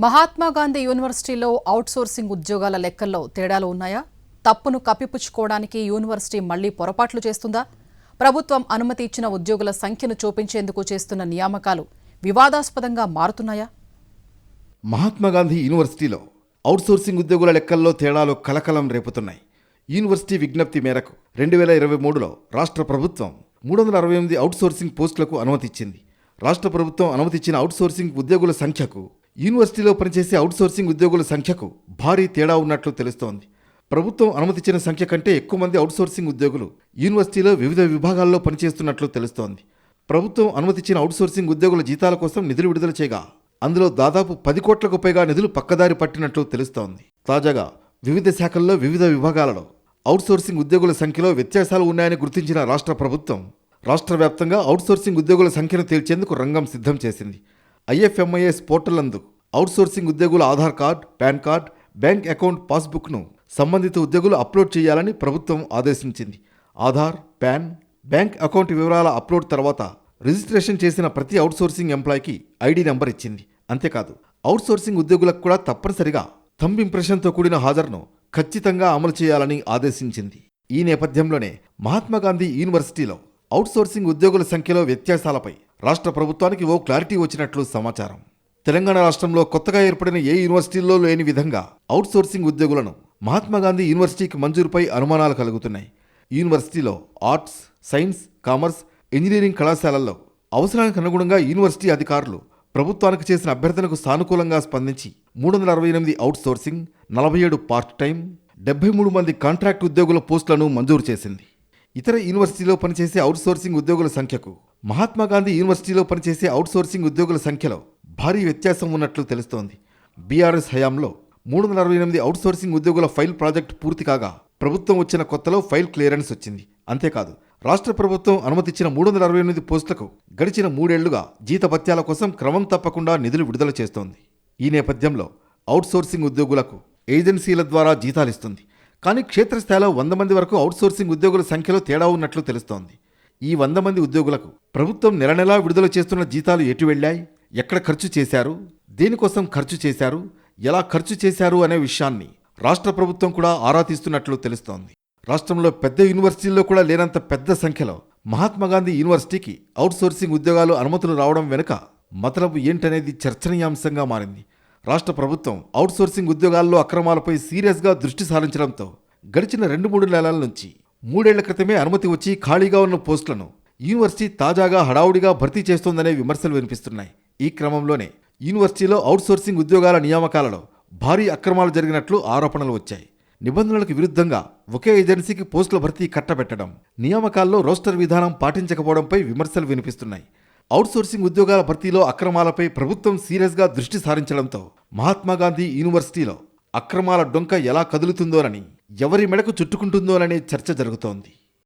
మహాత్మాగాంధీ యూనివర్సిటీలో అవుట్సోర్సింగ్ ఉద్యోగాల లెక్కల్లో తేడాలు ఉన్నాయా? తప్పును కప్పిపుచ్చుకోవడానికి యూనివర్సిటీ మళ్లీ పొరపాట్లు చేస్తుందా? ప్రభుత్వం అనుమతి ఇచ్చిన ఉద్యోగుల సంఖ్యను చూపించేందుకు చేస్తున్న నియామకాలు వివాదాస్పదంగా మారుతున్నాయా? మహాత్మాగాంధీ యూనివర్సిటీలో అవుట్సోర్సింగ్ ఉద్యోగుల లెక్కల్లో తేడాలు కలకలం రేపుతున్నాయి. యూనివర్సిటీ విజ్ఞప్తి మేరకు 2023లో రాష్ట్ర ప్రభుత్వం 368 అవుట్సోర్సింగ్ పోస్టులకు అనుమతి ఇచ్చింది. రాష్ట్ర ప్రభుత్వం అనుమతిచ్చిన అవుట్సోర్సింగ్ ఉద్యోగుల సంఖ్యకు యూనివర్సిటీలో పనిచేసే అవుట్సోర్సింగ్ ఉద్యోగుల సంఖ్యకు భారీ తేడా ఉన్నట్లు తెలుస్తోంది. ప్రభుత్వం అనుమతిచ్చిన సంఖ్య కంటే ఎక్కువ మంది అవుట్సోర్సింగ్ ఉద్యోగులు యూనివర్సిటీలో వివిధ విభాగాల్లో పనిచేస్తున్నట్లు తెలుస్తోంది. ప్రభుత్వం అనుమతిచ్చిన అవుట్సోర్సింగ్ ఉద్యోగుల జీతాల కోసం నిధులు విడుదల చేయగా అందులో దాదాపు 10 కోట్లకు పైగా నిధులు పక్కదారి పట్టినట్లు తెలుస్తోంది. తాజాగా వివిధ శాఖల్లో వివిధ విభాగాలలో అవుట్సోర్సింగ్ ఉద్యోగుల సంఖ్యలో వ్యత్యాసాలు ఉన్నాయని గుర్తించిన రాష్ట్ర ప్రభుత్వం రాష్ట్ర వ్యాప్తంగా అవుట్సోర్సింగ్ ఉద్యోగుల సంఖ్యను తేల్చేందుకు రంగం సిద్ధం చేసింది. IFMIS పోర్టల్ నందు అవుట్సోర్సింగ్ ఉద్యోగుల Aadhaar card, PAN card, bank account పాస్బుక్ను సంబంధిత ఉద్యోగులు అప్లోడ్ చేయాలని ప్రభుత్వం ఆదేశించింది. ఆధార్, పాన్, బ్యాంక్ అకౌంట్ వివరాల అప్లోడ్ తర్వాత రిజిస్ట్రేషన్ చేసిన ప్రతి అవుట్సోర్సింగ్ ఎంప్లాయీకి ID నెంబర్ ఇచ్చింది. అంతేకాదు అవుట్సోర్సింగ్ ఉద్యోగులకు కూడా తప్పనిసరిగా థంబ్ ఇంప్రెషన్తో కూడిన హాజరును ఖచ్చితంగా అమలు చేయాలని ఆదేశించింది. ఈ నేపథ్యంలోనే మహాత్మాగాంధీ యూనివర్సిటీలో అవుట్సోర్సింగ్ ఉద్యోగుల సంఖ్యలో వ్యత్యాసాలపై రాష్ట్ర ప్రభుత్వానికి ఓ క్లారిటీ వచ్చినట్లు సమాచారం. తెలంగాణ రాష్ట్రంలో కొత్తగా ఏర్పడిన ఏ యూనివర్సిటీల్లో లేని విధంగా అవుట్సోర్సింగ్ ఉద్యోగులను మహాత్మాగాంధీ యూనివర్సిటీకి మంజూరుపై అనుమానాలు కలుగుతున్నాయి. యూనివర్సిటీలో ఆర్ట్స్, సైన్స్, కామర్స్, ఇంజనీరింగ్ కళాశాలల్లో అవసరానికి అనుగుణంగా యూనివర్సిటీ అధికారులు ప్రభుత్వానికి చేసిన అభ్యర్థనకు సానుకూలంగా స్పందించి 368 అవుట్సోర్సింగ్, 47 పార్ట్ టైం, 73 మంది కాంట్రాక్ట్ ఉద్యోగుల పోస్టులను మంజూరు చేసింది. ఇతర యూనివర్సిటీలో పనిచేసే అవుట్సోర్సింగ్ ఉద్యోగుల సంఖ్యకు మహాత్మాగాంధీ యూనివర్సిటీలో పనిచేసే అవుట్సోర్సింగ్ ఉద్యోగుల సంఖ్యలో భారీ వ్యత్యాసం ఉన్నట్లు తెలుస్తోంది. బీఆర్ఎస్ హయాంలో 368 అవుట్సోర్సింగ్ ఉద్యోగుల ఫైల్ ప్రాజెక్టు పూర్తి కాగా ప్రభుత్వం వచ్చిన కొత్తలో ఫైల్ క్లియరెన్స్ వచ్చింది. అంతేకాదు రాష్ట్ర ప్రభుత్వం అనుమతిచ్చిన 368 పోస్టులకు గడిచిన 3 ఏళ్లుగా జీతభత్యాల కోసం క్రమం తప్పకుండా నిధులు విడుదల చేస్తోంది. ఈ నేపథ్యంలో అవుట్సోర్సింగ్ ఉద్యోగులకు ఏజెన్సీల ద్వారా జీతాలిస్తుంది. కానీ క్షేత్రస్థాయిలో 100 మంది వరకు అవుట్సోర్సింగ్ ఉద్యోగుల సంఖ్యలో తేడా ఉన్నట్లు తెలుస్తోంది. ఈ 100 మంది ఉద్యోగులకు ప్రభుత్వం నెల నెలా విడుదల చేస్తున్న జీతాలు ఎటు వెళ్లాయి, ఎక్కడ ఖర్చు చేశారు, దేనికోసం ఖర్చు చేశారు, ఎలా ఖర్చు చేశారు అనే విషయాన్ని రాష్ట్ర ప్రభుత్వం కూడా ఆరా తీస్తున్నట్లు తెలుస్తోంది. రాష్ట్రంలో పెద్ద యూనివర్సిటీల్లో కూడా లేనంత పెద్ద సంఖ్యలో మహాత్మాగాంధీ యూనివర్సిటీకి అవుట్సోర్సింగ్ ఉద్యోగాలు అనుమతులు రావడం వెనుక మతలబు ఏంటనేది చర్చనీయాంశంగా మారింది. రాష్ట్ర ప్రభుత్వం అవుట్సోర్సింగ్ ఉద్యోగాల్లో అక్రమాలపై సీరియస్గా దృష్టి సారించడంతో గడిచిన 2-3 నెలల నుంచి 3 ఏళ్ల క్రితమే అనుమతి వచ్చి ఖాళీగా ఉన్న పోస్టులను యూనివర్సిటీ తాజాగా హడావుడిగా భర్తీ చేస్తోందనే విమర్శలు వినిపిస్తున్నాయి. ఈ క్రమంలోనే యూనివర్సిటీలో అవుట్సోర్సింగ్ ఉద్యోగాల నియామకాలలో భారీ అక్రమాలు జరిగినట్లు ఆరోపణలు వచ్చాయి. నిబంధనలకు విరుద్ధంగా ఒకే ఏజెన్సీకి పోస్టుల భర్తీ కట్టబెట్టడం, నియామకాల్లో రోస్టర్ విధానం పాటించకపోవడంపై విమర్శలు వినిపిస్తున్నాయి. అవుట్సోర్సింగ్ ఉద్యోగాల భర్తీలో అక్రమాలపై ప్రభుత్వం సీరియస్గా దృష్టి సారించడంతో మహాత్మాగాంధీ యూనివర్సిటీలో అక్రమాల డొంక ఎలా కదులుతుందోనని, ఎవరి మెడకు చుట్టుకుంటుందోననే చర్చ జరుగుతోంది.